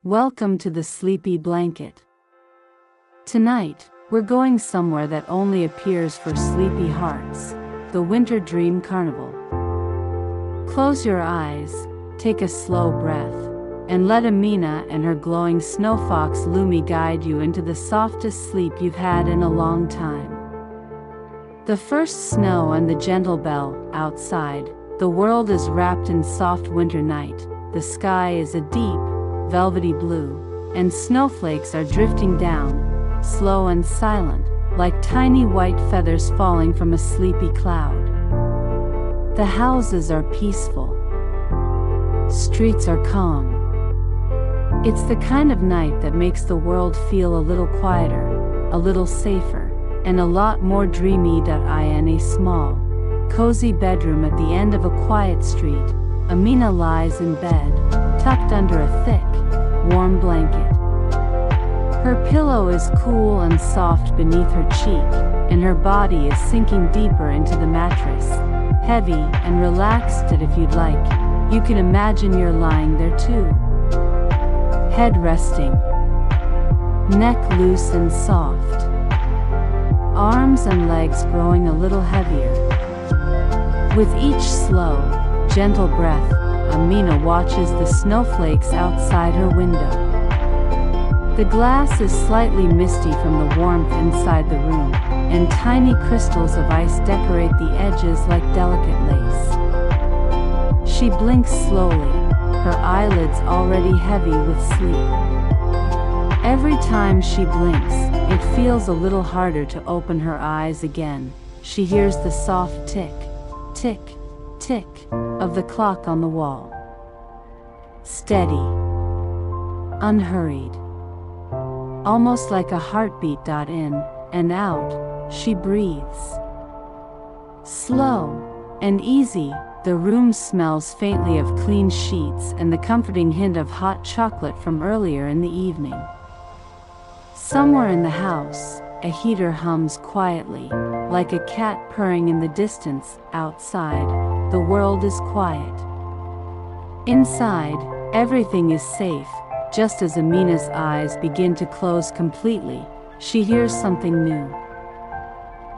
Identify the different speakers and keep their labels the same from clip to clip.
Speaker 1: Welcome to the sleepy blanket. Tonight, we're going somewhere that only appears for sleepy hearts, the Winter Dream Carnival. Close your eyes, take a slow breath, and let Amina and her glowing snow fox Lumi guide you into the softest sleep you've had in a long time. The first snow and the gentle bell outside, the world is wrapped in soft winter night, the sky is a deep, velvety blue, and snowflakes are drifting down, slow and silent, like tiny white feathers falling from a sleepy cloud. The houses are peaceful. Streets are calm. It's the kind of night that makes the world feel a little quieter, a little safer, and a lot more dreamy. In a small, cozy bedroom at the end of a quiet street, Amina lies in bed, tucked under a thick, warm blanket. Her pillow is cool and soft beneath her cheek, and her body is sinking deeper into the mattress, heavy and relaxed. And if you'd like, you can imagine you're lying there too. Head resting, neck loose and soft, arms and legs growing a little heavier. With each slow, gentle breath, Amina watches the snowflakes outside her window. The glass is slightly misty from the warmth inside the room, and tiny crystals of ice decorate the edges like delicate lace. She blinks slowly, her eyelids already heavy with sleep. Every time she blinks, it feels a little harder to open her eyes again. She hears the soft tick, tick, tick of the clock on the wall. Steady, unhurried, almost like a heartbeat. In and out, she breathes. Slow and easy, the room smells faintly of clean sheets and the comforting hint of hot chocolate from earlier in the evening. Somewhere in the house, a heater hums quietly, like a cat purring in the distance. Outside, the world is quiet. Inside, everything is safe. Just as Amina's eyes begin to close completely, she hears something new.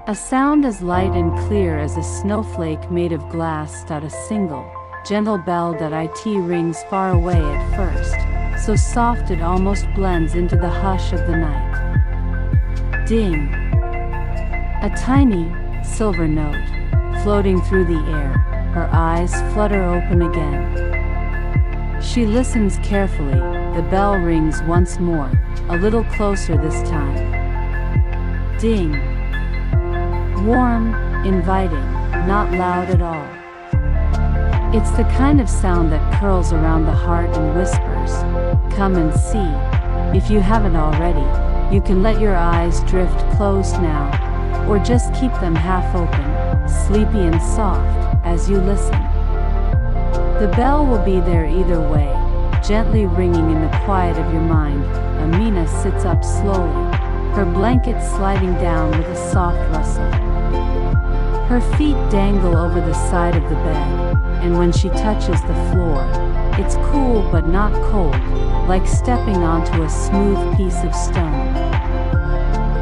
Speaker 1: A sound as light and clear as a snowflake made of glass. A single, gentle bell. It rings far away at first, so soft it almost blends into the hush of the night. Ding! A tiny, silver note, floating through the air. Her eyes flutter open again. She listens carefully. The bell rings once more, a little closer this time. Ding! Warm, inviting, not loud at all. It's the kind of sound that curls around the heart and whispers, "Come and see." If you haven't already, you can let your eyes drift closed now, or just keep them half open, sleepy and soft, as you listen. The bell will be there either way, gently ringing in the quiet of your mind. Amina sits up slowly, her blanket sliding down with a soft rustle. Her feet dangle over the side of the bed, and when she touches the floor, it's cool but not cold, like stepping onto a smooth piece of stone.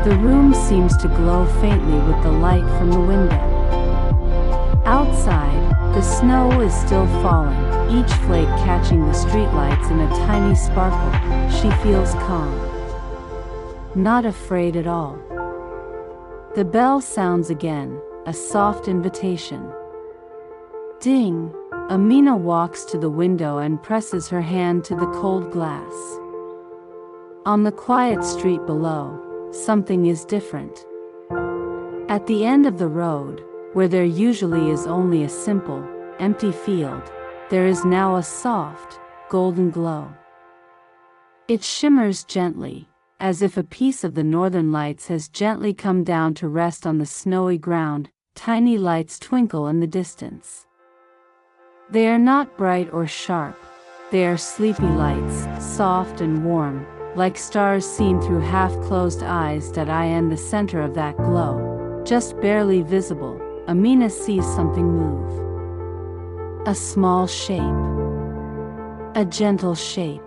Speaker 1: The room seems to glow faintly with the light from the window. Outside, the snow is still falling, each flake catching the streetlights in a tiny sparkle. She feels calm, not afraid at all. The bell sounds again, a soft invitation. Ding! Amina walks to the window and presses her hand to the cold glass. On the quiet street below, something is different. At the end of the road, where there usually is only a simple, empty field, there is now a soft, golden glow. It shimmers gently, as if a piece of the northern lights has gently come down to rest on the snowy ground. Tiny lights twinkle in the distance. They are not bright or sharp. They are sleepy lights, soft and warm, like stars seen through half-closed eyes. In the center of that glow, just barely visible, Amina sees something move. A small shape. A gentle shape.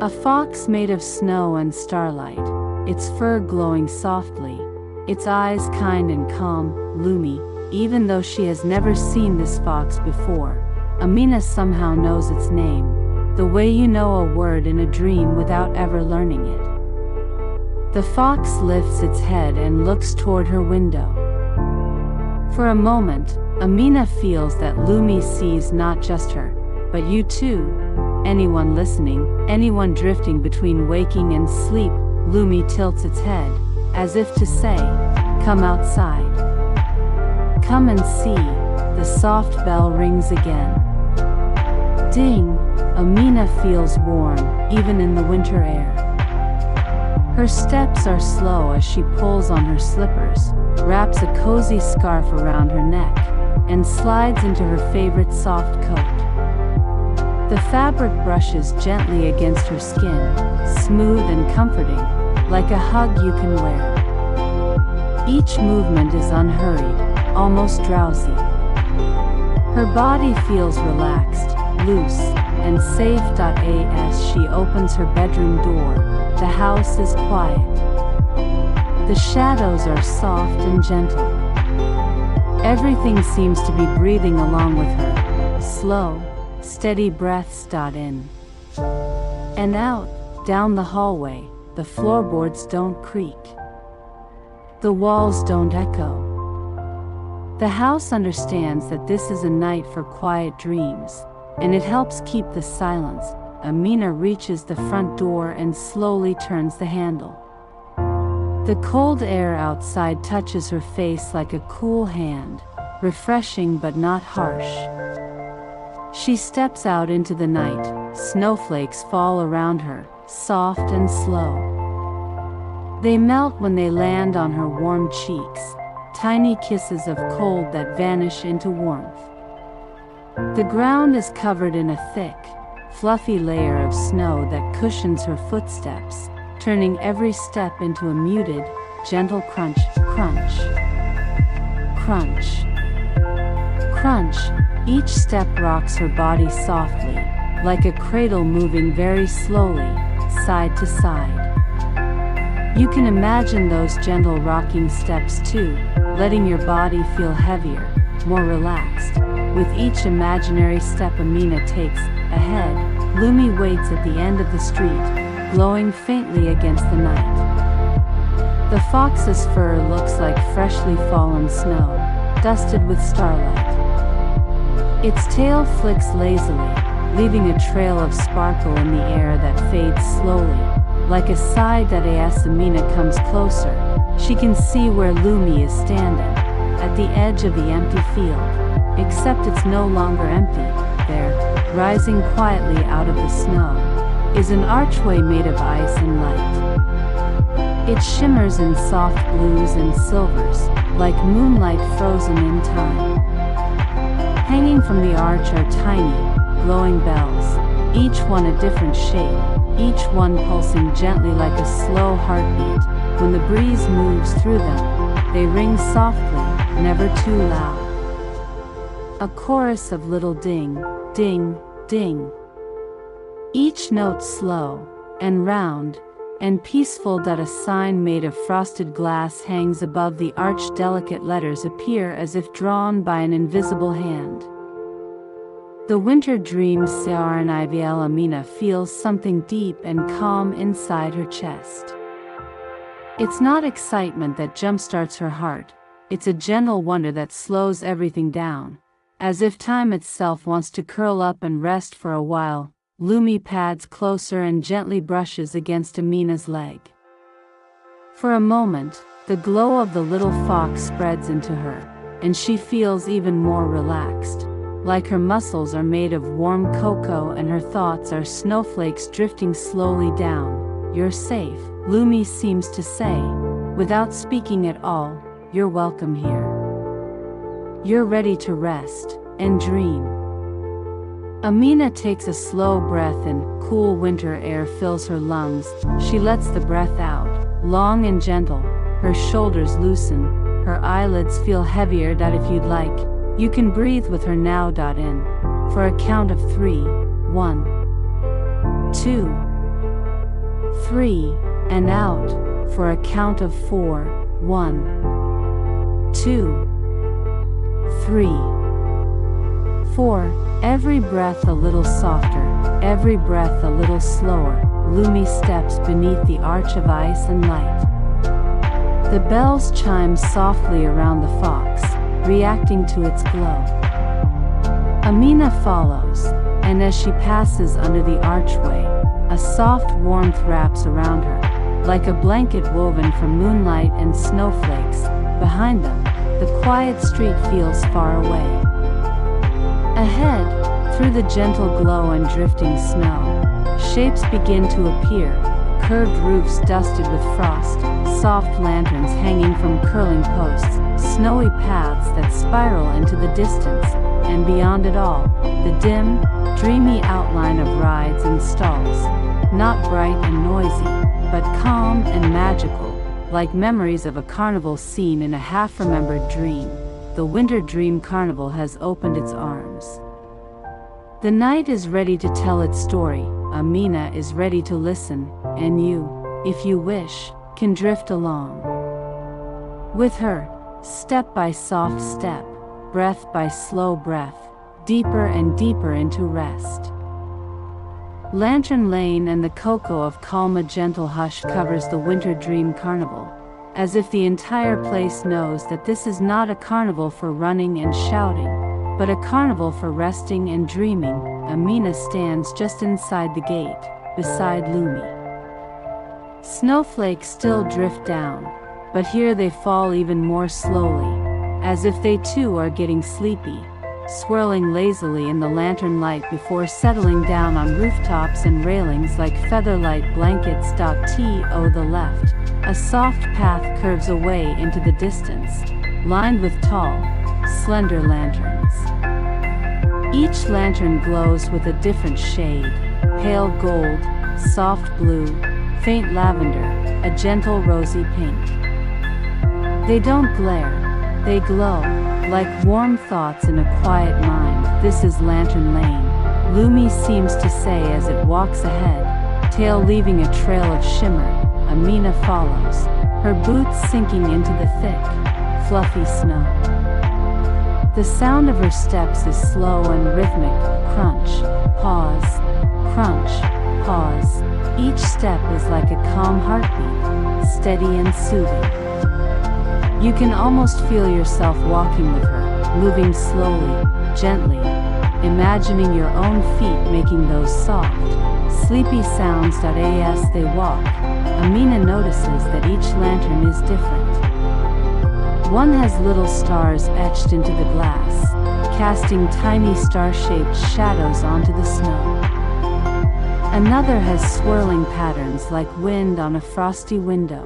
Speaker 1: A fox made of snow and starlight, its fur glowing softly, its eyes kind and calm. Lumi, even though she has never seen this fox before, Amina somehow knows its name, the way you know a word in a dream without ever learning it. The fox lifts its head and looks toward her window. For a moment, Amina feels that Lumi sees not just her, but you too. Anyone listening, anyone drifting between waking and sleep. Lumi tilts its head, as if to say, "Come outside. Come and see." The soft bell rings again. Ding! Amina feels warm, even in the winter air. Her steps are slow as she pulls on her slippers, wraps a cozy scarf around her neck, and slides into her favorite soft coat. The fabric brushes gently against her skin, smooth and comforting, like a hug you can wear. Each movement is unhurried, almost drowsy. Her body feels relaxed, loose, and safe. As she opens her bedroom door, the house is quiet. The shadows are soft and gentle. Everything seems to be breathing along with her, slow, steady breaths. In and out, down the hallway, the floorboards don't creak. The walls don't echo. The house understands that this is a night for quiet dreams, and it helps keep the silence. Amina reaches the front door and slowly turns the handle. The cold air outside touches her face like a cool hand, refreshing but not harsh. She steps out into the night. Snowflakes fall around her, soft and slow. They melt when they land on her warm cheeks, tiny kisses of cold that vanish into warmth. The ground is covered in a thick, fluffy layer of snow that cushions her footsteps, turning every step into a muted, gentle crunch, crunch, crunch, crunch. Each step rocks her body softly, like a cradle moving very slowly, side to side. You can imagine those gentle rocking steps too, letting your body feel heavier, more relaxed. With each imaginary step Amina takes ahead, Lumi waits at the end of the street, glowing faintly against the night. The fox's fur looks like freshly fallen snow, dusted with starlight. Its tail flicks lazily, leaving a trail of sparkle in the air that fades slowly, like a sigh. As Amina comes closer, she can see where Lumi is standing, at the edge of the empty field. Except it's no longer empty. There, rising quietly out of the snow, is an archway made of ice and light. It shimmers in soft blues and silvers, like moonlight frozen in time. Hanging from the arch are tiny, glowing bells, each one a different shape, each one pulsing gently like a slow heartbeat. When the breeze moves through them, they ring softly, never too loud. A chorus of little ding, ding, ding. Each note slow, and round, and peaceful. A sign made of frosted glass hangs above the arch. Delicate letters appear as if drawn by an invisible hand. The Winter Dream Carnival. Amina feels something deep and calm inside her chest. It's not excitement that jumpstarts her heart, it's a gentle wonder that slows everything down, as if time itself wants to curl up and rest for a while. Lumi pads closer and gently brushes against Amina's leg. For a moment, the glow of the little fox spreads into her, and she feels even more relaxed, like her muscles are made of warm cocoa and her thoughts are snowflakes drifting slowly down. "You're safe," Lumi seems to say, without speaking at all. "You're welcome here. You're ready to rest and dream." Amina takes a slow breath in. Cool winter air fills her lungs. She lets the breath out, long and gentle. Her shoulders loosen, her eyelids feel heavier. If you'd like, you can breathe with her now. In for a count of 3, 1, 2, 3, and out, for a count of 4, 1, 2, 3, 4. Every breath a little softer, every breath a little slower. Lumi steps beneath the arch of ice and light. The bells chime softly around the fox, reacting to its glow. Amina follows, and as she passes under the archway, a soft warmth wraps around her, like a blanket woven from moonlight and snowflakes. Behind them, the quiet street feels far away. Ahead, through the gentle glow and drifting snow, shapes begin to appear, curved roofs dusted with frost, soft lanterns hanging from curling posts, snowy paths that spiral into the distance, and beyond it all, the dim, dreamy outline of rides and stalls, not bright and noisy, but calm and magical, like memories of a carnival scene in a half-remembered dream. The Winter Dream Carnival has opened its arms. The night is ready to tell its story, Amina is ready to listen, and you, if you wish, can drift along with her, step by soft step, breath by slow breath, deeper and deeper into rest. Lantern Lane and the cocoa of calm, a gentle hush covers the Winter Dream Carnival, as if the entire place knows that this is not a carnival for running and shouting, but a carnival for resting and dreaming. Amina stands just inside the gate, beside Lumi. Snowflakes still drift down, but here they fall even more slowly, as if they too are getting sleepy, swirling lazily in the lantern light before settling down on rooftops and railings like feather-light blankets. To the left, a soft path curves away into the distance, lined with tall, slender lanterns. Each lantern glows with a different shade: pale gold, soft blue, faint lavender, a gentle rosy pink. They don't glare, they glow, like warm thoughts in a quiet mind. This is Lantern Lane, Lumi seems to say as it walks ahead, tail leaving a trail of shimmer. Amina follows, her boots sinking into the thick, fluffy snow. The sound of her steps is slow and rhythmic: crunch, pause, crunch, pause. Each step is like a calm heartbeat, steady and soothing. You can almost feel yourself walking with her, moving slowly, gently, imagining your own feet making those soft, sleepy sounds. As they walk, Amina notices that each lantern is different. One has little stars etched into the glass, casting tiny star-shaped shadows onto the snow. Another has swirling patterns like wind on a frosty window.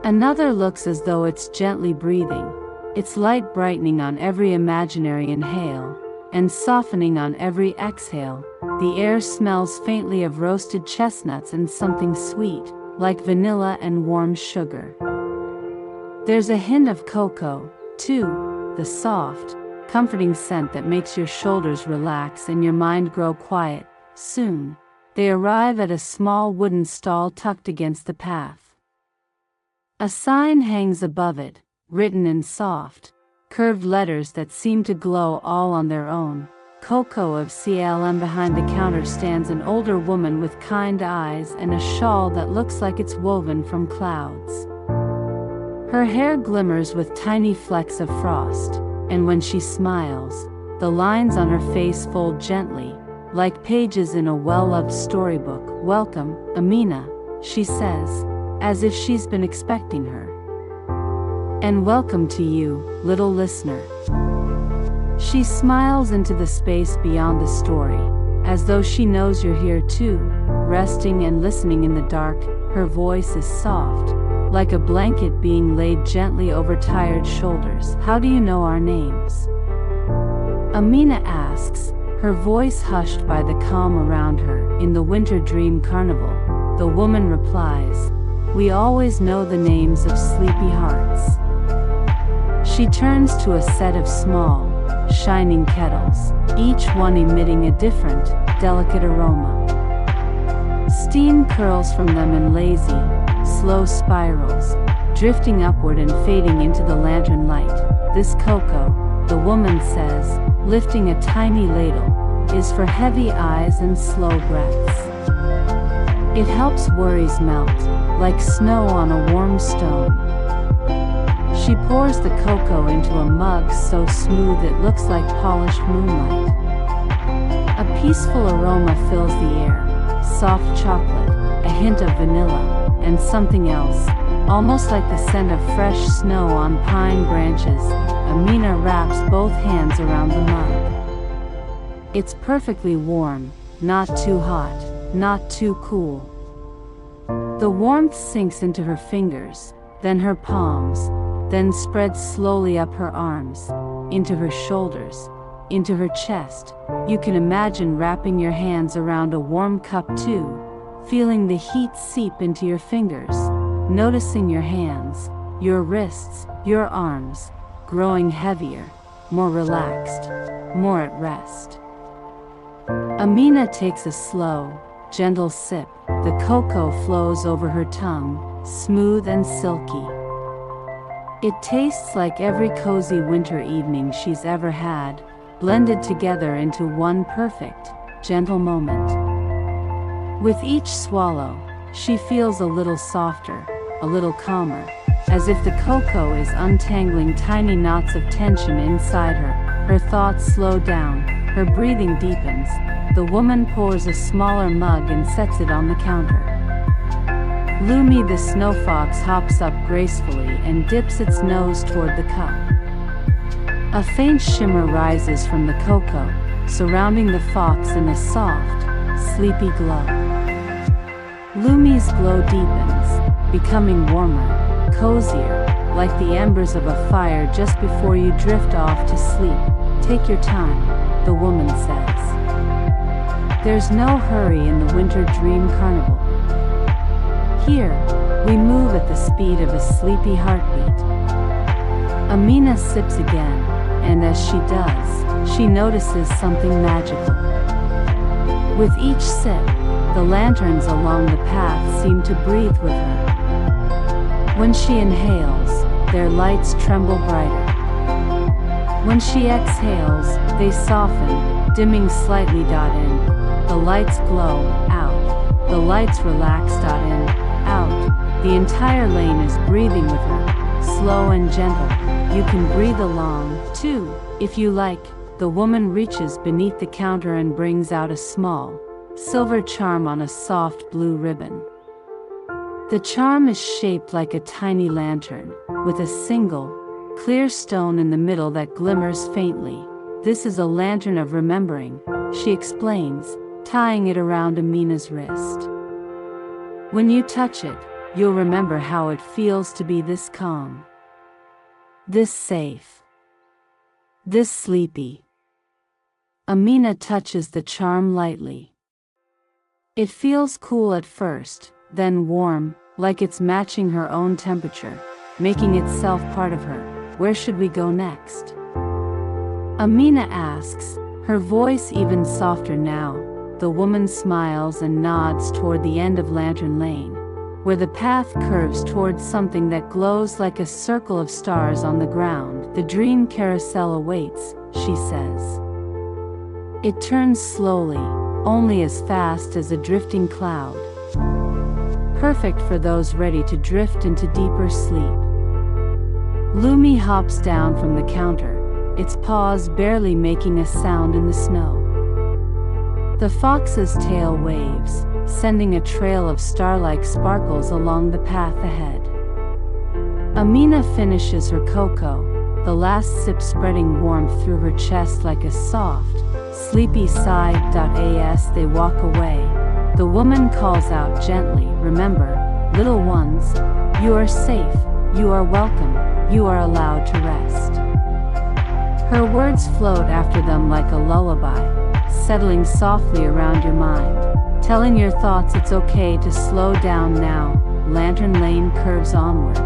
Speaker 1: Another looks as though it's gently breathing, its light brightening on every imaginary inhale, and softening on every exhale. The air smells faintly of roasted chestnuts and something sweet, like vanilla and warm sugar. There's a hint of cocoa, too, the soft, comforting scent that makes your shoulders relax and your mind grow quiet. Soon, they arrive at a small wooden stall tucked against the path. A sign hangs above it, written in soft, curved letters that seem to glow all on their own. Cocoa of CLM. Behind the counter stands an older woman with kind eyes and a shawl that looks like it's woven from clouds. Her hair glimmers with tiny flecks of frost, and when she smiles, the lines on her face fold gently, like pages in a well-loved storybook. "Welcome, Amina," she says, as if she's been expecting her. "And welcome to you, little listener." She smiles into the space beyond the story, as though she knows you're here too, resting and listening in the dark. Her voice is soft, like a blanket being laid gently over tired shoulders. "How do you know our names?" Amina asks, her voice hushed by the calm around her. "In the Winter Dream Carnival," the woman replies, "we always know the names of sleepy hearts." She turns to a set of small, shining kettles, each one emitting a different, delicate aroma. Steam curls from them in lazy, slow spirals, drifting upward and fading into the lantern light. This cocoa, the woman says, lifting a tiny ladle, is for heavy eyes and slow breaths. It helps worries melt, like snow on a warm stone. She pours the cocoa into a mug so smooth it looks like polished moonlight. A peaceful aroma fills the air, soft chocolate, a hint of vanilla, and something else, almost like the scent of fresh snow on pine branches. Amina wraps both hands around the mug. It's perfectly warm, not too hot, not too cool. The warmth sinks into her fingers, then her palms, then spreads slowly up her arms, into her shoulders, into her chest. You can imagine wrapping your hands around a warm cup too, feeling the heat seep into your fingers, noticing your hands, your wrists, your arms, growing heavier, more relaxed, more at rest. Amina takes a slow, gentle sip. The cocoa flows over her tongue, smooth and silky. It tastes like every cozy winter evening she's ever had, blended together into one perfect, gentle moment. With each swallow, she feels a little softer, a little calmer, as if the cocoa is untangling tiny knots of tension inside her. Her thoughts slow down, her breathing deepens. The woman pours a smaller mug and sets it on the counter. Lumi the snow fox hops up gracefully and dips its nose toward the cup. A faint shimmer rises from the cocoa, surrounding the fox in a soft, sleepy glow. Lumi's glow deepens, becoming warmer, cozier, like the embers of a fire just before you drift off to sleep. Take your time, the woman says. There's no hurry in the Winter Dream Carnival. Here, we move at the speed of a sleepy heartbeat. Amina sips again, and as she does, she notices something magical. With each sip, the lanterns along the path seem to breathe with her. When she inhales, their lights tremble brighter. When she exhales, they soften, dimming slightly. In. The lights glow, out. The lights relax. In, out. The entire lane is breathing with her, slow and gentle. You can breathe along, too, if you like. The woman reaches beneath the counter and brings out a small, silver charm on a soft blue ribbon. The charm is shaped like a tiny lantern, with a single, clear stone in the middle that glimmers faintly. This is a lantern of remembering, she explains, tying it around Amina's wrist. When you touch it, you'll remember how it feels to be this calm, this safe, this sleepy. Amina touches the charm lightly. It feels cool at first, then warm, like it's matching her own temperature, making itself part of her. Where should we go next? Amina asks, her voice even softer now. The woman smiles and nods toward the end of Lantern Lane, where the path curves towards something that glows like a circle of stars on the ground. The dream carousel awaits, she says. It turns slowly, only as fast as a drifting cloud. Perfect for those ready to drift into deeper sleep. Lumi hops down from the counter, its paws barely making a sound in the snow. The fox's tail waves, sending a trail of star-like sparkles along the path ahead. Amina finishes her cocoa, the last sip spreading warmth through her chest like a soft, sleepy sigh. As they walk away, the woman calls out gently, remember, little ones, you are safe, you are welcome, you are allowed to rest. Her words float after them like a lullaby, settling softly around your mind, telling your thoughts it's okay to slow down now. Lantern Lane curves onward.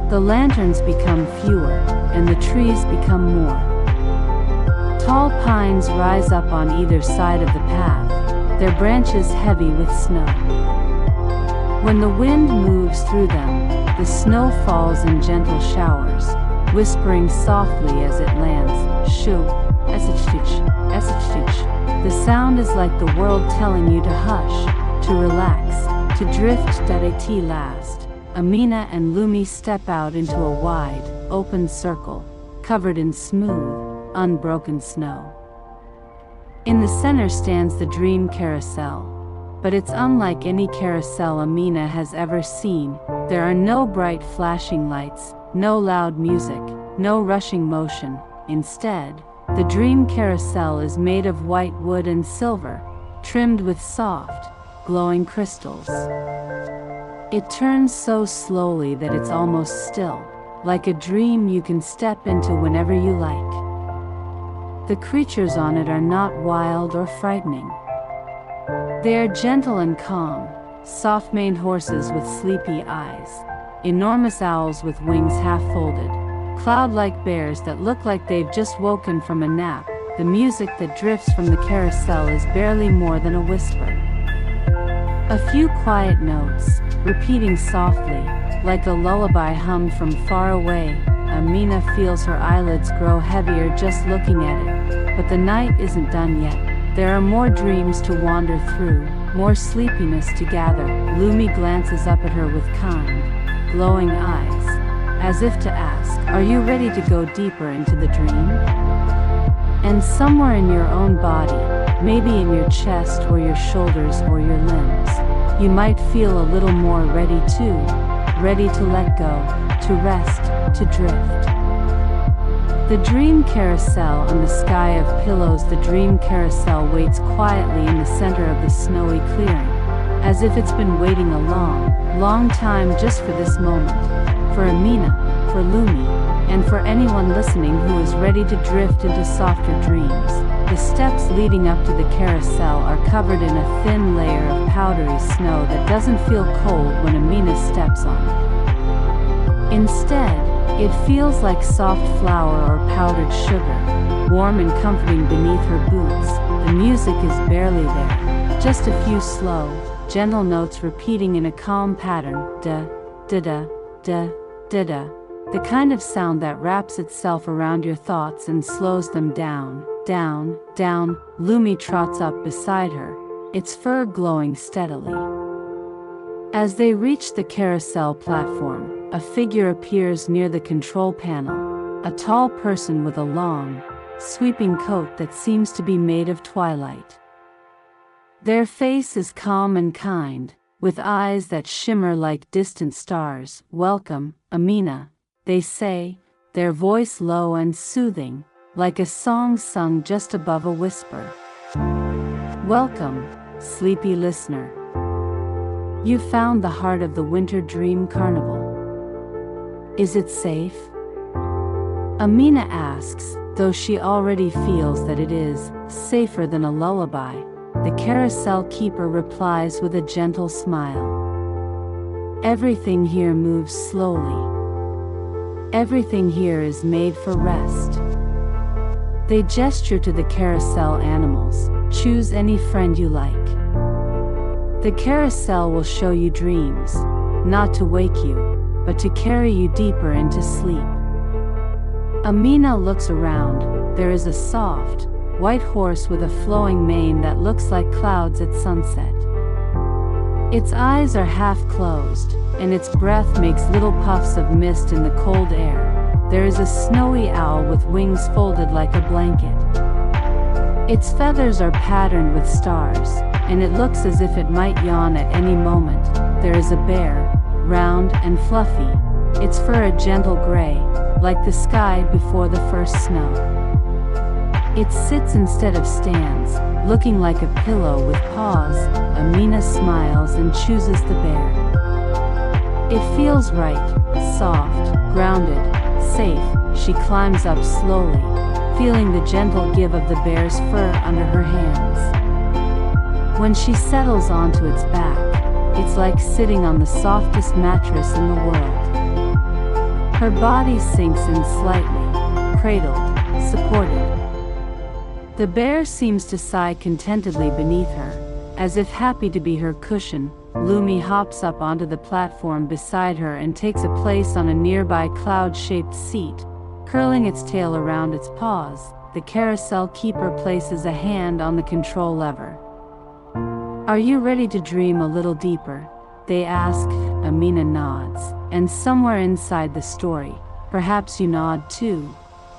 Speaker 1: The lanterns become fewer, and the trees become more. Tall pines rise up on either side of the path, their branches heavy with snow. When the wind moves through them, the snow falls in gentle showers, whispering softly as it lands. Shoo, esich, esich. The sound is like the world telling you to hush, to relax, to drift. At last, Amina and Lumi step out into a wide, open circle, covered in smooth, unbroken snow. In the center stands the dream carousel, but it's unlike any carousel Amina has ever seen. There are no bright flashing lights, no loud music, no rushing motion. Instead, the dream carousel is made of white wood and silver, trimmed with soft, glowing crystals. It turns so slowly that it's almost still, like a dream you can step into whenever you like. The creatures on it are not wild or frightening. They are gentle and calm, soft-maned horses with sleepy eyes, enormous owls with wings half-folded, cloud-like bears that look like they've just woken from a nap. The music that drifts from the carousel is barely more than a whisper. A few quiet notes, repeating softly, like a lullaby hummed from far away. Amina feels her eyelids grow heavier just looking at it. But the night isn't done yet. There are more dreams to wander through, more sleepiness to gather. Lumi glances up at her with kind, glowing eyes, as if to ask, "Are you ready to go deeper into the dream?" And somewhere in your own body, maybe in your chest or your shoulders or your limbs, you might feel a little more ready too, ready to let go, to rest, to drift. The dream carousel on the sky of pillows. The dream carousel waits quietly in the center of the snowy clearing, as if it's been waiting a long, long time just for this moment. For Amina, for Lumi, and for anyone listening who is ready to drift into softer dreams. The steps leading up to the carousel are covered in a thin layer of powdery snow that doesn't feel cold when Amina steps on it. Instead, it feels like soft flour or powdered sugar, warm and comforting beneath her boots. The music is barely there, just a few slow, gentle notes repeating in a calm pattern. Da, da da, da, da da. The kind of sound that wraps itself around your thoughts and slows them down, down, down. Lumi trots up beside her, its fur glowing steadily. As they reach the carousel platform, a figure appears near the control panel, a tall person with a long, sweeping coat that seems to be made of twilight. Their face is calm and kind, with eyes that shimmer like distant stars. "Welcome, Amina," they say, their voice low and soothing, like a song sung just above a whisper. "Welcome, sleepy listener. You found the heart of the Winter Dream Carnival. Is it safe?" Amina asks, though she already feels that it is safer than a lullaby. The carousel keeper replies with a gentle smile. "Everything here moves slowly. Everything here is made for rest." They gesture to the carousel animals. "Choose any friend you like. The carousel will show you dreams, not to wake you, but to carry you deeper into sleep." Amina looks around. There is a soft, white horse with a flowing mane that looks like clouds at sunset. Its eyes are half closed, and its breath makes little puffs of mist in the cold air. There is a snowy owl with wings folded like a blanket. Its feathers are patterned with stars, and it looks as if it might yawn at any moment. There is a bear, round and fluffy, its fur a gentle gray, like the sky before the first snow. It sits instead of stands, looking like a pillow with paws. Amina smiles and chooses the bear. It feels right, soft, grounded, safe. She climbs up slowly, feeling the gentle give of the bear's fur under her hands. When she settles onto its back, it's like sitting on the softest mattress in the world. Her body sinks in slightly, cradled, supported. The bear seems to sigh contentedly beneath her, As if happy to be her cushion, Lumi hops up onto the platform beside her and takes a place on a nearby cloud-shaped seat. Curling its tail around its paws, the carousel keeper places a hand on the control lever. "Are you ready to dream a little deeper?" they ask. Amina nods, and somewhere inside the story, perhaps you nod too,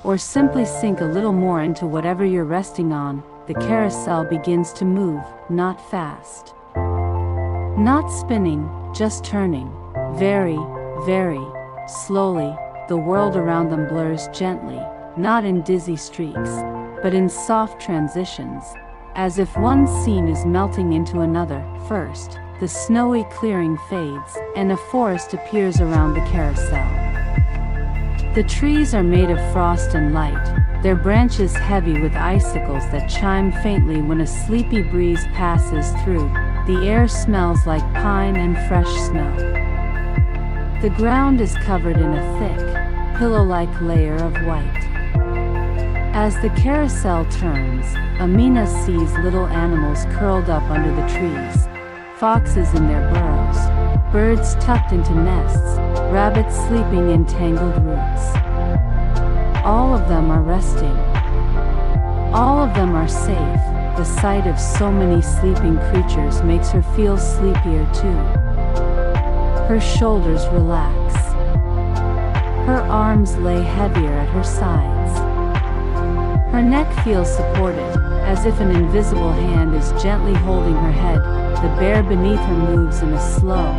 Speaker 1: or simply sink a little more into whatever you're resting on. The carousel begins to move, not fast, not spinning, just turning, very, very slowly. The world around them blurs gently, not in dizzy streaks, but in soft transitions, as if one scene is melting into another. First, the snowy clearing fades, and a forest appears around the carousel. The trees are made of frost and light, their branches heavy with icicles that chime faintly when a sleepy breeze passes through. The air smells like pine and fresh snow. The ground is covered in a thick, pillow-like layer of white. As the carousel turns, Amina sees little animals curled up under the trees, foxes in their burrows, birds tucked into nests, rabbits sleeping in tangled roots. All of them are resting. All of them are safe. The sight of so many sleeping creatures makes her feel sleepier too. Her shoulders relax. Her arms lay heavier at her sides. Her neck feels supported, as if an invisible hand is gently holding her head. The bear beneath her moves in a slow,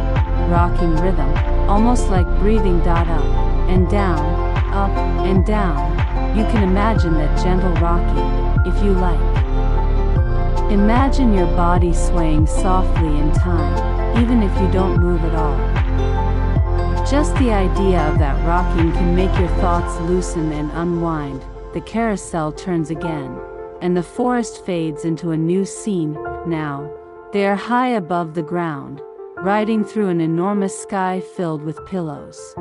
Speaker 1: rocking rhythm, almost like breathing. Up and down, up and down. You can imagine that gentle rocking, if you like. Imagine your body swaying softly in time, even if you don't move at all. Just the idea of that rocking can make your thoughts loosen and unwind. The carousel turns again, and the forest fades into a new scene. Now, they are high above the ground, riding through an enormous sky filled with pillows.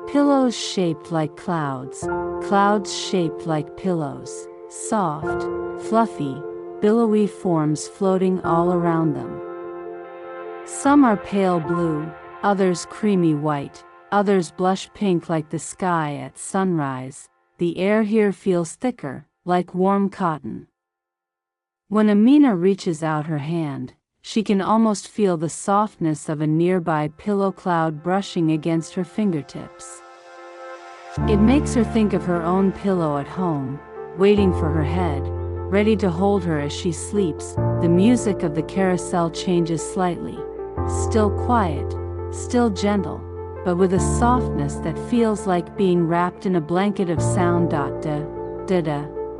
Speaker 1: Pillows shaped like clouds, clouds shaped like pillows, soft, fluffy, billowy forms floating all around them. Some are pale blue, others creamy white, others blush pink like the sky at sunrise. The air here feels thicker, like warm cotton. When Amina reaches out her hand, she can almost feel the softness of a nearby pillow cloud brushing against her fingertips. It makes her think of her own pillow at home, waiting for her head, ready to hold her as she sleeps. The music of the carousel changes slightly, still quiet, still gentle, but with a softness that feels like being wrapped in a blanket of sound. Da da da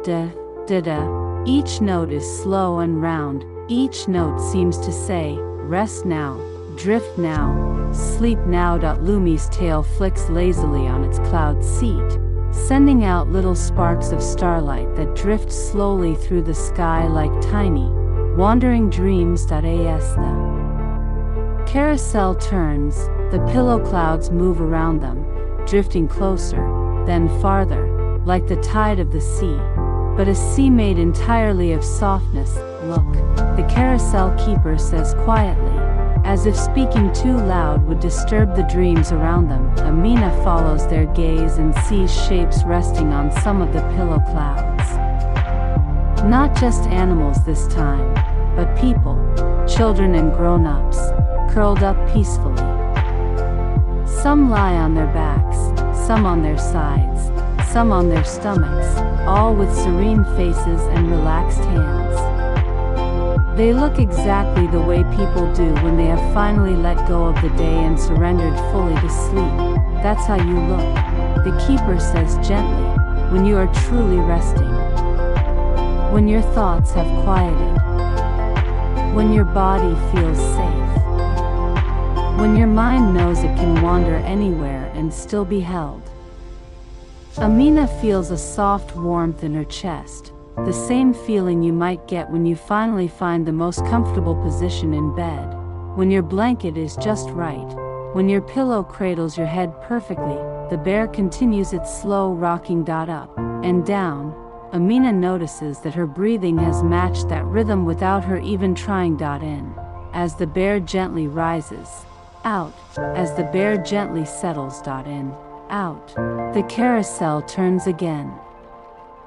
Speaker 1: da da da. Each note is slow and round. Each note seems to say, "Rest now, drift now, sleep now." Lumi's tail flicks lazily on its cloud seat, sending out little sparks of starlight that drift slowly through the sky like tiny, wandering dreams. As the carousel turns, the pillow clouds move around them, drifting closer, then farther, like the tide of the sea, but a sea made entirely of softness. "Look," the carousel keeper says quietly, as if speaking too loud would disturb the dreams around them. Amina follows their gaze and sees shapes resting on some of the pillow clouds. Not just animals this time, but people, children and grown-ups, curled up peacefully. Some lie on their backs, some on their sides, some on their stomachs, all with serene faces and relaxed hands. They look exactly the way people do when they have finally let go of the day and surrendered fully to sleep. "That's how you look," the keeper says gently, "when you are truly resting. When your thoughts have quieted. When your body feels safe. When your mind knows it can wander anywhere and still be held." Amina feels a soft warmth in her chest, the same feeling you might get when you finally find the most comfortable position in bed, when your blanket is just right, when your pillow cradles your head perfectly. The bear continues its slow rocking. Up and down, Amina notices that her breathing has matched that rhythm without her even trying. In. As the bear gently rises, out. As the bear gently settles. In, out. The carousel turns again.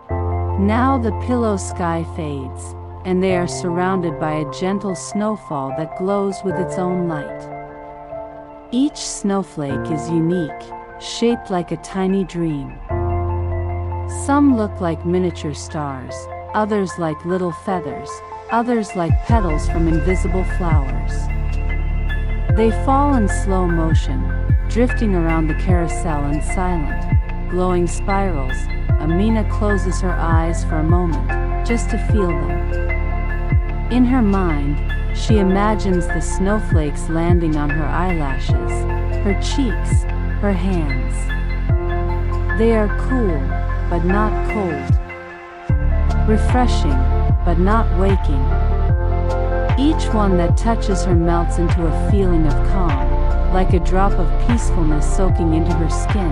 Speaker 1: Now the pillow sky fades, and they are surrounded by a gentle snowfall that glows with its own light. Each snowflake is unique, shaped like a tiny dream. Some look like miniature stars, others like little feathers, others like petals from invisible flowers. They fall in slow motion, drifting around the carousel in silent, glowing spirals. Amina closes her eyes for a moment, just to feel them. In her mind, she imagines the snowflakes landing on her eyelashes, her cheeks, her hands. They are cool, but not cold. Refreshing, but not waking. Each one that touches her melts into a feeling of calm, like a drop of peacefulness soaking into her skin.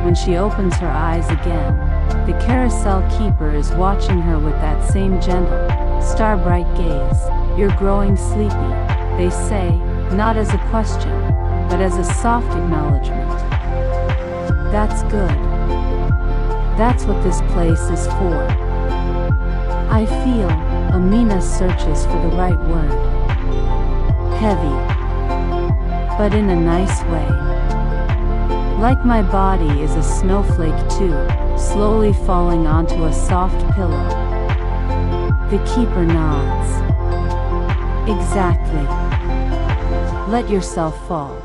Speaker 1: When she opens her eyes again, the carousel keeper is watching her with that same gentle, star-bright gaze. "You're growing sleepy," they say, not as a question, but as a soft acknowledgement. "That's good. That's what this place is for." I feel, Amina searches for the right word. Heavy. But in a nice way. Like my body is a snowflake too, slowly falling onto a soft pillow. The keeper nods. Exactly. Let yourself fall.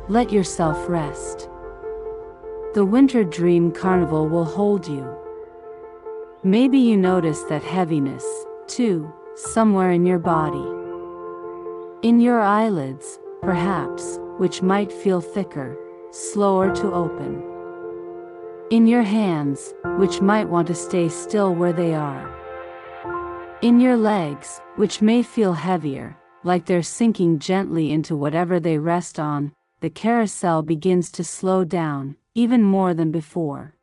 Speaker 1: Let yourself rest. The Winter Dream Carnival will hold you. Maybe you notice that heaviness, too, somewhere in your body. In your eyelids, perhaps, which might feel thicker, slower to open. In your hands, which might want to stay still where they are. In your legs, which may feel heavier, like they're sinking gently into whatever they rest on. The carousel begins to slow down, even more than before.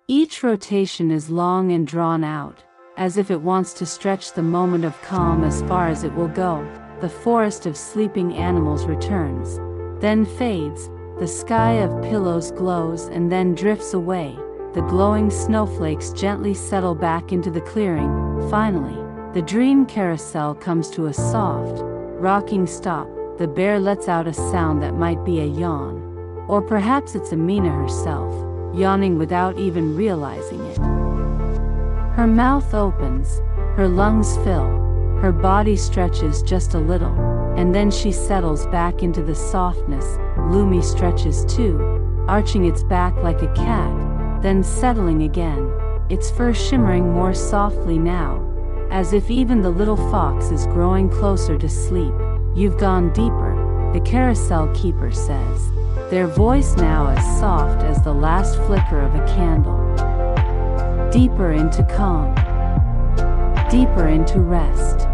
Speaker 1: Each rotation is long and drawn out, as if it wants to stretch the moment of calm as far as it will go. The forest of sleeping animals returns, then fades. The sky of pillows glows and then drifts away. The glowing snowflakes gently settle back into the clearing. Finally, the dream carousel comes to a soft, rocking stop. The bear lets out a sound that might be a yawn. Or perhaps it's Amina herself, yawning without even realizing it. Her mouth opens, her lungs fill, her body stretches just a little, and then she settles back into the softness. Lumi stretches too, arching its back like a cat, then settling again, its fur shimmering more softly now, as if even the little fox is growing closer to sleep. "You've gone deeper," the carousel keeper says, their voice now as soft as the last flicker of a candle. "Deeper into calm. Deeper into rest.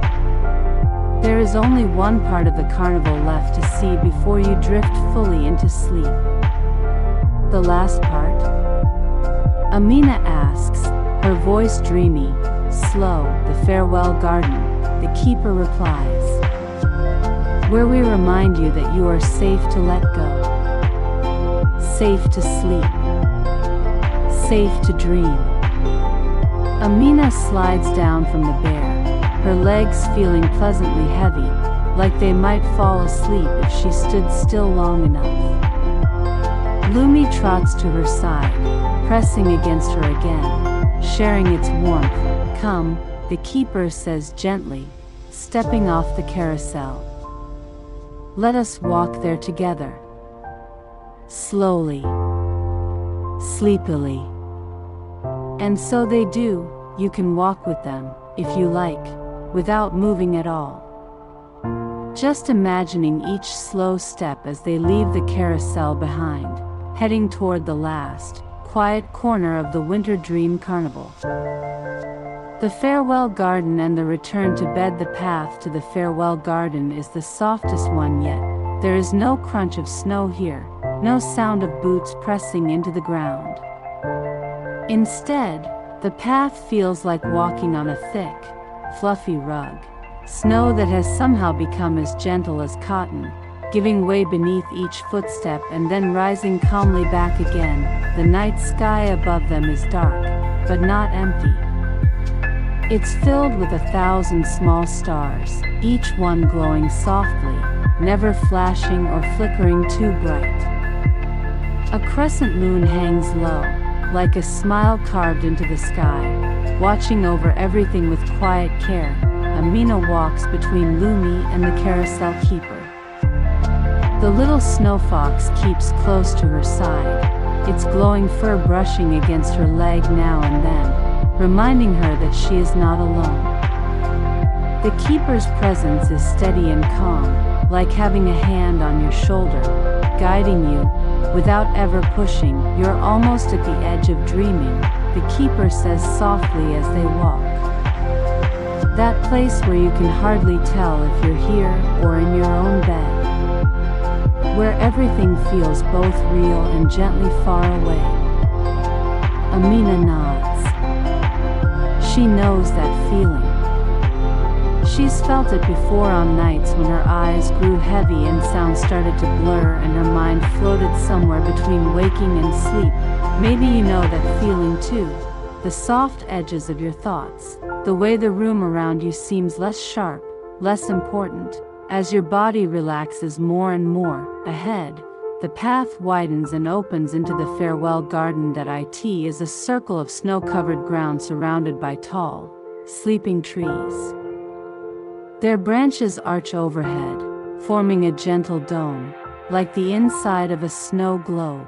Speaker 1: There is only one part of the carnival left to see before you drift fully into sleep." "The last part?" Amina asks, her voice dreamy, slow. "The farewell garden," the keeper replies. "Where we remind you that you are safe to let go. Safe to sleep. Safe to dream." Amina slides down from the bear, her legs feeling pleasantly heavy, like they might fall asleep if she stood still long enough. Lumi trots to her side, pressing against her again, sharing its warmth. "Come," the keeper says gently, stepping off the carousel. "Let us walk there together." Slowly. Sleepily. And so they do. You can walk with them, if you like, without moving at all. Just imagining each slow step as they leave the carousel behind, heading toward the last, quiet corner of the Winter Dream Carnival. The farewell garden and the return to bed. The path to the farewell garden is the softest one yet. There is no crunch of snow here, no sound of boots pressing into the ground. Instead, The path feels like walking on a thick, fluffy rug. Snow that has somehow become as gentle as cotton, giving way beneath each footstep and then rising calmly back again. The night sky above them is dark, but not empty. It's filled with 1,000 small stars, each one glowing softly, never flashing or flickering too bright. A crescent moon hangs low, like a smile carved into the sky, watching over everything with quiet care. Amina walks between Lumi and the carousel keeper. The little snow fox keeps close to her side, its glowing fur brushing against her leg now and then, reminding her that she is not alone. The keeper's presence is steady and calm, like having a hand on your shoulder, guiding you, without ever pushing. You're almost at the edge of dreaming, the keeper says softly as they walk. That place where you can hardly tell if you're here or in your own bed. Where everything feels both real and gently far away. Amina nods. She knows that feeling. She's felt it before on nights when her eyes grew heavy and sound started to blur and her mind floated somewhere between waking and sleep. Maybe you know that feeling too. The soft edges of your thoughts. The way the room around you seems less sharp, less important. As your body relaxes more and more, ahead, the path widens and opens into the farewell garden. That it is a circle of snow-covered ground surrounded by tall, sleeping trees. Their branches arch overhead, forming a gentle dome, like the inside of a snow globe.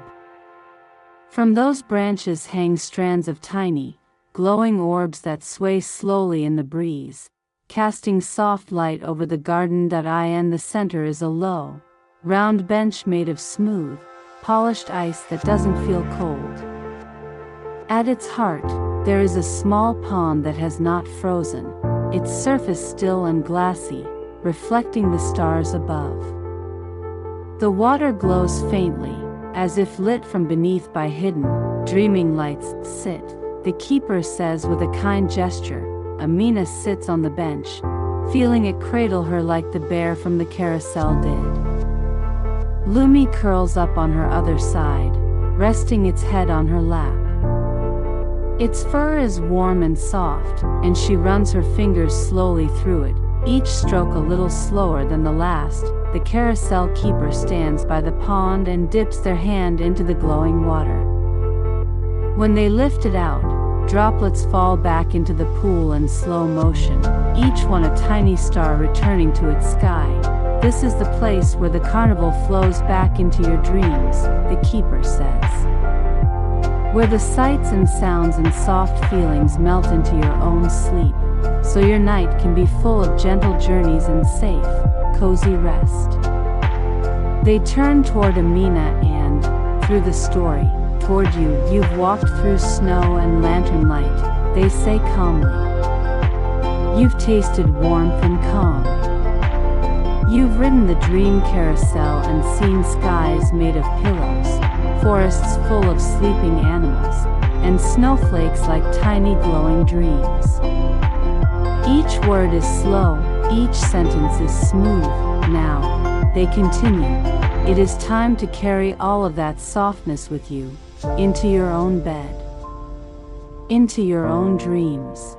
Speaker 1: From those branches hang strands of tiny, glowing orbs that sway slowly in the breeze, casting soft light over the garden. In the center is a low, round bench made of smooth, polished ice that doesn't feel cold. At its heart, there is a small pond that has not frozen, its surface still and glassy, reflecting the stars above. The water glows faintly, as if lit from beneath by hidden, dreaming lights. Sit, the keeper says with a kind gesture. Amina sits on the bench, feeling it cradle her like the bear from the carousel did. Lumi curls up on her other side, resting its head on her lap. Its fur is warm and soft, and she runs her fingers slowly through it, each stroke a little slower than the last. The carousel keeper stands by the pond and dips their hand into the glowing water. When they lift it out, droplets fall back into the pool in slow motion, each one a tiny star returning to its sky. This is the place where the carnival flows back into your dreams, the keeper says. Where the sights and sounds and soft feelings melt into your own sleep, so your night can be full of gentle journeys and safe, cozy rest. They turn toward Amina and, through the story, toward you. You've walked through snow and lantern light, they say calmly. You've tasted warmth and calm. You've ridden the dream carousel and seen skies made of pillows, forests full of sleeping animals, and snowflakes like tiny glowing dreams. Each word is slow, each sentence is smooth. Now, they continue. It is time to carry all of that softness with you, into your own bed, into your own dreams.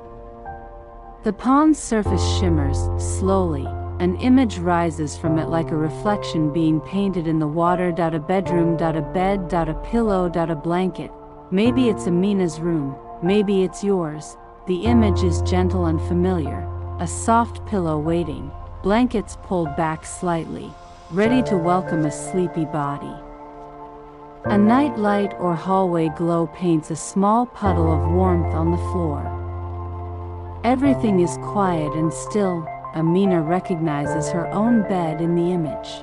Speaker 1: The pond's surface shimmers, slowly. An image rises from it like a reflection being painted in the water. A bedroom, a bed, a pillow, a blanket. Maybe it's Amina's room, maybe it's yours. The image is gentle and familiar. A soft pillow waiting, blankets pulled back slightly, ready to welcome a sleepy body. A night light or hallway glow paints a small puddle of warmth on the floor. Everything is quiet and still. Amina recognizes her own bed in the image.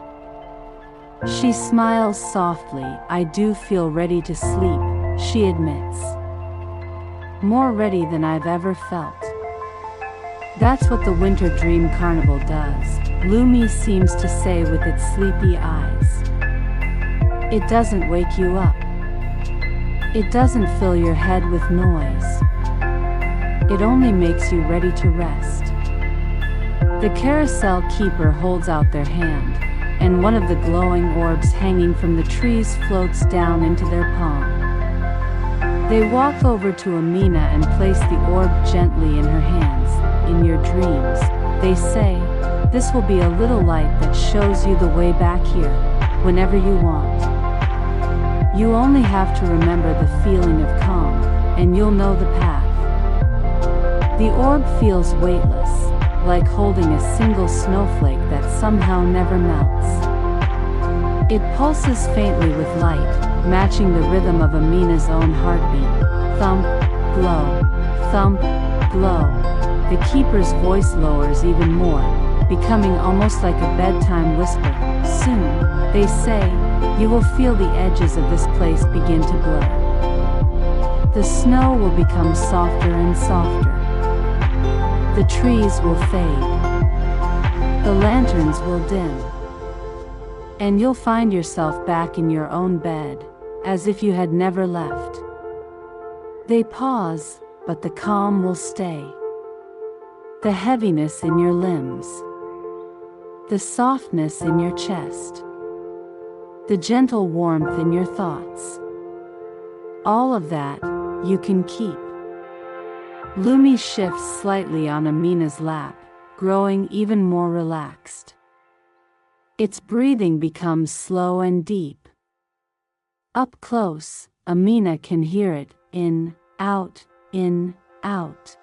Speaker 1: She smiles softly. I do feel ready to sleep, she admits. More ready than I've ever felt. That's what the Winter Dream Carnival does, Lumi seems to say with its sleepy eyes. It doesn't wake you up. It doesn't fill your head with noise. it only makes you ready to rest. The carousel keeper holds out their hand, and one of the glowing orbs hanging from the trees floats down into their palm. They walk over to Amina and place the orb gently in her hands. In your dreams, they say, this will be a little light that shows you the way back here, whenever you want. You only have to remember the feeling of calm, and you'll know the path. The orb feels weightless, like holding a single snowflake that somehow never melts. It pulses faintly with light, matching the rhythm of Amina's own heartbeat. Thump, glow, thump, glow. The keeper's voice lowers even more, becoming almost like a bedtime whisper. Soon, they say, you will feel the edges of this place begin to blur. The snow will become softer and softer. The trees will fade. The lanterns will dim. And you'll find yourself back in your own bed, as if you had never left. They pause, but the calm will stay. The heaviness in your limbs. The softness in your chest. The gentle warmth in your thoughts. All of that, you can keep. Lumi shifts slightly on Amina's lap, growing even more relaxed. Its breathing becomes slow and deep. Up close, Amina can hear it, in, out, in, out.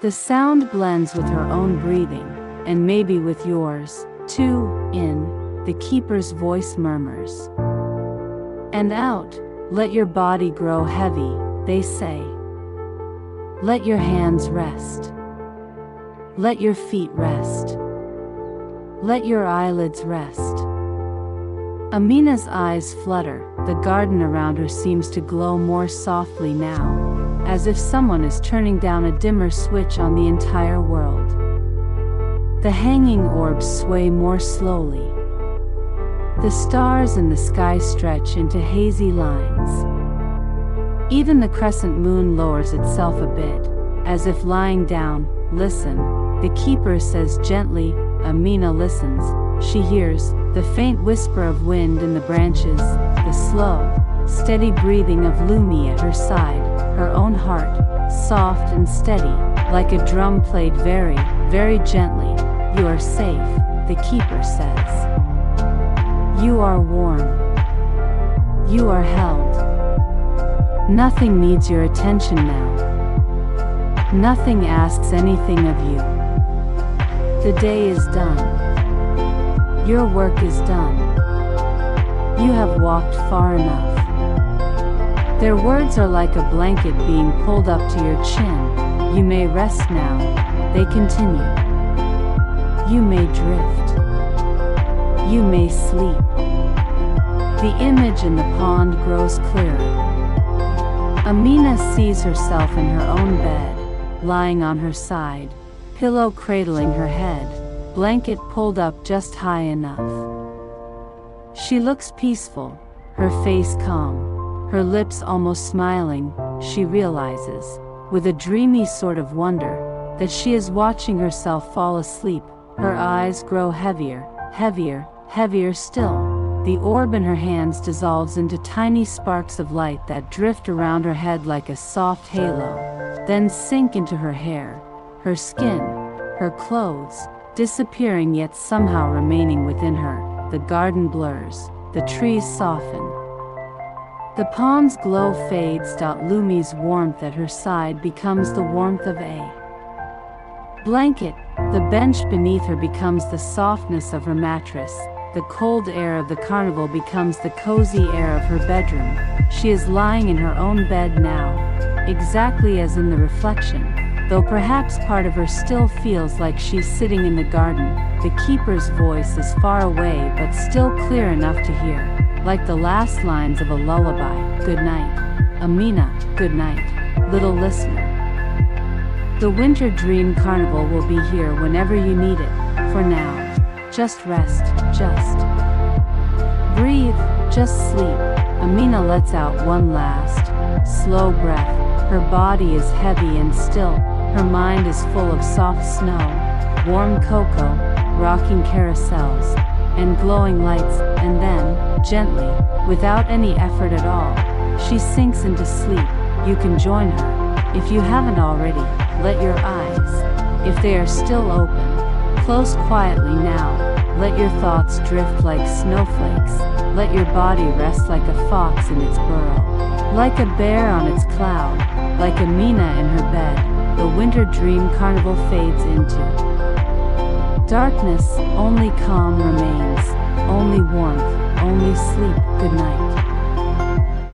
Speaker 1: The sound blends with her own breathing, and maybe with yours, too. In, the keeper's voice murmurs. And out, let your body grow heavy, they say. Let your hands rest. Let your feet rest. Let your eyelids rest. Amina's eyes flutter, the garden around her seems to glow more softly now, as if someone is turning down a dimmer switch on the entire world. The hanging orbs sway more slowly. The stars in the sky stretch into hazy lines. Even the crescent moon lowers itself a bit, as if lying down. Listen, the keeper says gently. Amina listens. She hears the faint whisper of wind in the branches, the slow, steady breathing of Lumi at her side, her own heart, soft and steady, like a drum played very, very gently. You are safe, the keeper says. You are warm. You are held. Nothing needs your attention now. Nothing asks anything of you. The day is done. Your work is done. You have walked far enough. Their words are like a blanket being pulled up to your chin. You may rest now, they continue. You may drift. You may sleep. The image in the pond grows clearer. Amina sees herself in her own bed, lying on her side, pillow cradling her head, blanket pulled up just high enough. She looks peaceful, her face calm, her lips almost smiling. She realizes, with a dreamy sort of wonder, that she is watching herself fall asleep. Her eyes grow heavier, heavier, heavier still. The orb in her hands dissolves into tiny sparks of light that drift around her head like a soft halo, then sink into her hair, her skin, her clothes, disappearing yet somehow remaining within her. The garden blurs, the trees soften. The pond's glow fades. Lumi's warmth at her side becomes the warmth of a blanket. The bench beneath her becomes the softness of her mattress. The cold air of the carnival becomes the cozy air of her bedroom. She is lying in her own bed now, exactly as in the reflection, though perhaps part of her still feels like she's sitting in the garden. The keeper's voice is far away but still clear enough to hear, like the last lines of a lullaby. Good night, Amina, good night, little listener. The Winter Dream Carnival will be here whenever you need it. For now, just rest, just breathe, just sleep. Amina lets out one last, slow breath, Her body is heavy and still, her mind is full of soft snow, warm cocoa, rocking carousels, and glowing lights, and then, gently, without any effort at all, she sinks into sleep. You can join her. If you haven't already, let your eyes, if they are still open, close quietly now. Let your thoughts drift like snowflakes. Let your body rest like a fox in its burrow, like a bear on its cloud, like Amina in her bed. The Winter Dream Carnival fades into darkness. Only calm remains, only warmth, only sleep. Good night.